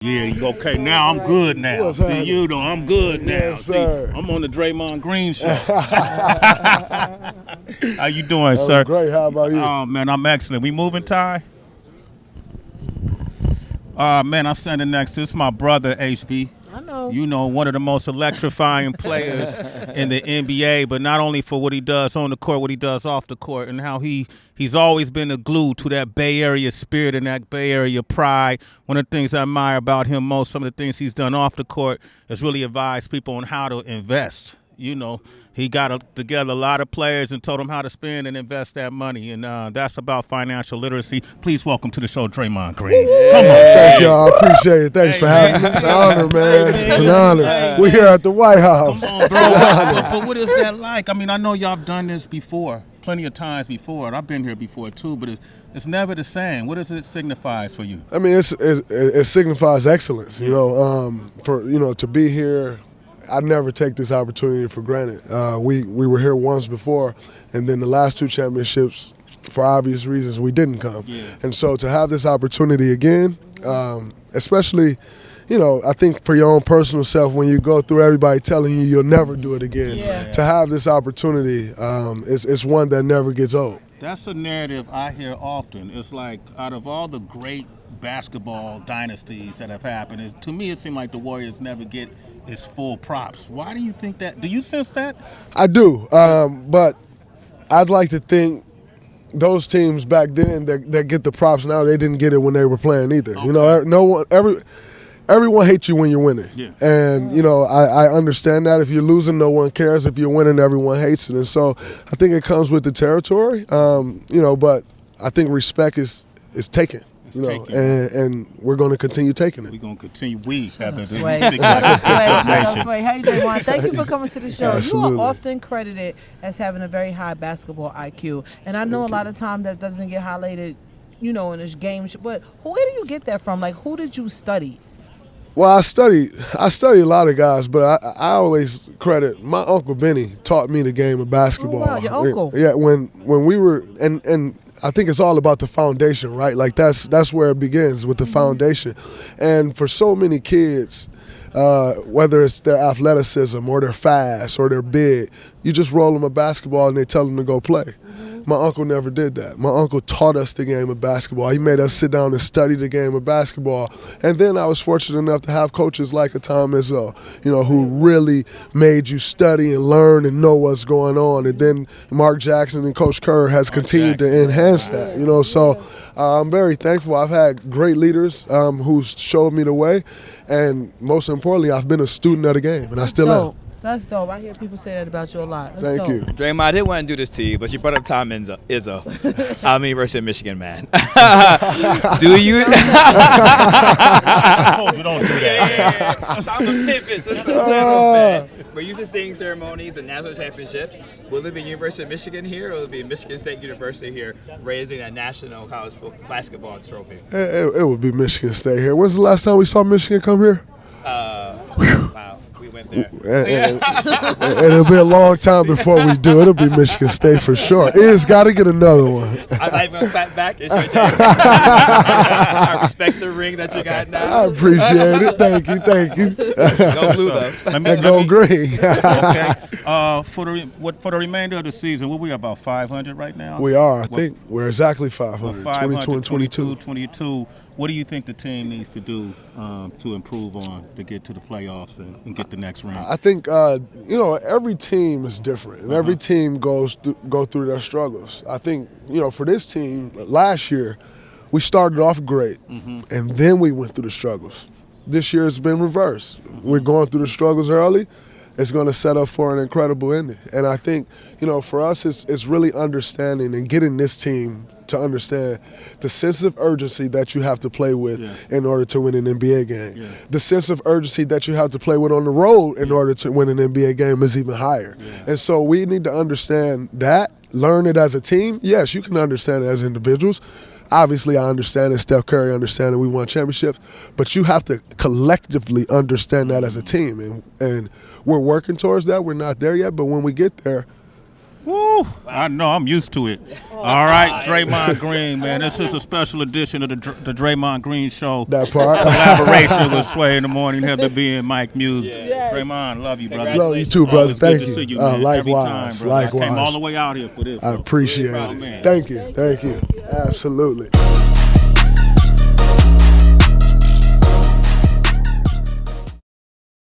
Yeah, okay, now I'm good now. What's See, happening? you know, I'm good now. Yes, sir. See, I'm on the Draymond Green show. How you doing, That sir? was great. How about you? Oh, man, I'm excellent. We moving, Ty? Man, I'm standing next to this is my brother, HB. I know. You know, one of the most electrifying players in the NBA, but not only for what he does on the court, what he does off the court, and how he's always been a glue to that Bay Area spirit and that Bay Area pride. One of the things I admire about him most, some of the things he's done off the court, is really advise people on how to invest. You know, he got together a lot of players and told them how to spend and invest that money, and that's about financial literacy. Please welcome to the show, Draymond Green. Come on. Thank y'all. I appreciate it. Thanks for having me. It's an honor, man. It's an honor. We're here at the White House. Come on, bro. But what is that like? I mean, I know y'all have done this before, plenty of times before, and I've been here before too, but it's never the same. What does it signify for you? I mean, it signifies excellence. You know, to be here. I never take this opportunity for granted. We were here once before, and then the last two championships, for obvious reasons, we didn't come. Yeah. And so to have this opportunity again, especially, you know, I think for your own personal self, when you go through everybody telling you you'll never do it again, to have this opportunity is one that never gets old. That's a narrative I hear often. It's like out of all the great basketball dynasties that have happened, to me it seemed like the Warriors never get its full props. Why do you think that? Do you sense that? I do, but I'd like to think those teams back then that get the props now, they didn't get it when they were playing either. Okay. You know, everyone hates you when you're winning. Yeah. And, you know, I understand that. If you're losing, no one cares. If you're winning, everyone hates it. And so I think it comes with the territory, you know, but I think respect is taken. You know, and we're going to continue taking it. We're going to continue. We have the Sway. Sway. How you doing, Juan? Thank you for coming to the show. Absolutely. You are often credited as having a very high basketball IQ, and I know a lot of time that doesn't get highlighted, you know, in this game. But where do you get that from? Like, who did you study? Well, I studied a lot of guys, but I always credit my Uncle Benny taught me the game of basketball. Oh, wow, your uncle. Yeah, when we were and I think it's all about the foundation, right? Like that's where it begins, with the foundation. And for so many kids, whether it's their athleticism or they're fast or they're big, you just roll them a basketball and they tell them to go play. My uncle never did that. My uncle taught us the game of basketball. He made us sit down and study the game of basketball. And then I was fortunate enough to have coaches like a Tom Izzo, you know, who really made you study and learn and know what's going on. And then Mark Jackson and Coach Kerr has continued to enhance that, you know. So I'm very thankful. I've had great leaders who showed me the way. And most importantly, I've been a student of the game, and I still am. That's dope. I hear people say that about you a lot. That's Thank dope. you. Draymond, I didn't want to do this to you, but you brought up Tom Izzo. I'm a University of Michigan man. Do you? I told you don't do that. Yeah. I'm a pivot just a little bit. We're used to seeing ceremonies and national championships. Will it be University of Michigan here, or will it be Michigan State University here, raising that national college basketball trophy? It would be Michigan State here. When's the last time we saw Michigan come here? Wow. We went there. And it'll be a long time before we do. It'll be Michigan State for sure. It's got to get another one. I'm not even going to clap back. It's your day. I respect the ring that you got now. I appreciate it. Thank you. Go blue, though. And go green. Okay. For the remainder of the season, what we about 500 right now? We are. I think we're exactly 500. 500, 22 and 22. What do you think the team needs to do to improve on to get to the playoffs and get the next round? I think you know, every team is different, and every team go through their struggles. I think, you know, for this team last year, we started off great, and then we went through the struggles. This year it's been reversed. We're going through the struggles early. It's going to set up for an incredible ending. And I think, you know, for us, it's really understanding and getting this team to understand the sense of urgency that you have to play with in order to win an NBA game. The sense of urgency that you have to play with on the road in order to win an NBA game is even higher. And so we need to understand that, learn it as a team. Yes, you can understand it as individuals. Obviously, I understand it. Steph Curry understands it. We won championships. But you have to collectively understand that as a team. And we're working towards that. We're not there yet. But when we get there, Woo! I know, I'm used to it. All right, Draymond Green, man. This is a special edition of the Draymond Green Show. That part. Collaboration with Sway in the Morning, Heather B and Mike Music. Yes. Draymond, love you, brother. Love you too, brother. Always Thank good to see you. you, man. Likewise. Every time, brother. Likewise. I came all the way out here for this. I appreciate Proud it. man. Thank you. Thank you. Absolutely.